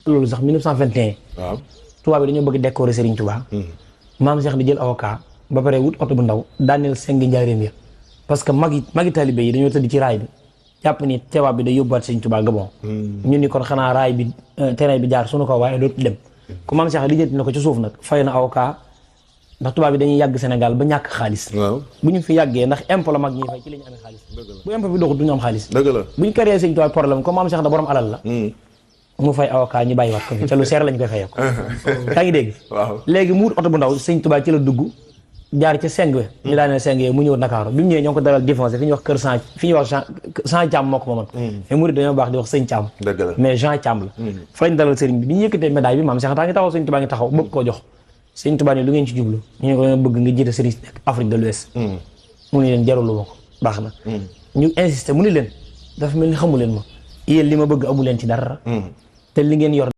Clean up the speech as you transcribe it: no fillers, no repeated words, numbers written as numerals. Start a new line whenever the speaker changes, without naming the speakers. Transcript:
loolu sax 1921.
waaw
tubaab bi dañoo bëgg décorer Serigne Touba. maam Cheikh di jël avocat ba pare wut oto bu ndaw daaneel sengi njaareem ya parce que magi talibé yi dañoo tëdd ci raay bi jàpp ni tubaab bi day yóbbuwaat Serigne Touba Gabon. ñun ni kon xanaa raay bi terrain bi jaar suñu ko waaye dootu dem. ku maam Cheikh lijjanti na ko ci suuf nag fay na avocat ndax tubaab bi dañuy yàgg Sénégal ba ñàkk xaalis.
waaw
bu ñu fi yàggee ndax impôt la mag ñuy fay ci la ñu amee xaalis. bu impôt bi doxul du ñu am xaalis.
dëgg la
bu ñu créé Serigne Touba problème comme maam Cheikh da borom alal la. mu fay avocat ñu bàyyiwaat ko fi te lu seer lañ koy fayee ko. yaa ngi dégg.
waaw
léegi mu wut oto bu ndaw Serigne Touba ci la dugg jaar ca seng we ñu daaneel seng mu ñëw Dakar bi mu ñëwee ñoo ngi ko dalal défoncé fi ñuy wax kër Jean Thiam moo ko moomoon. mais murid dañoo baax di wax sëñ Thiam.
dëgg la
mais Jean Thiam la. fa lañ dalal sëriñ bi ñu yëkkatee médaille bi maam Cheikh taa ngi taxaw Serigne Touba ngi taxaw bëgg koo jox Serigne Touba ne lu ngeen ci jublu ñu ne ko dañoo bëgg nga jiite Serigne Afrique de l'Ouest mu ne leen jarul ma ko baax na ñu insisté mu ne leen dafa mel ni xamu leen ma yéen li ma bëgg amu leen ci dara te li ngeen yor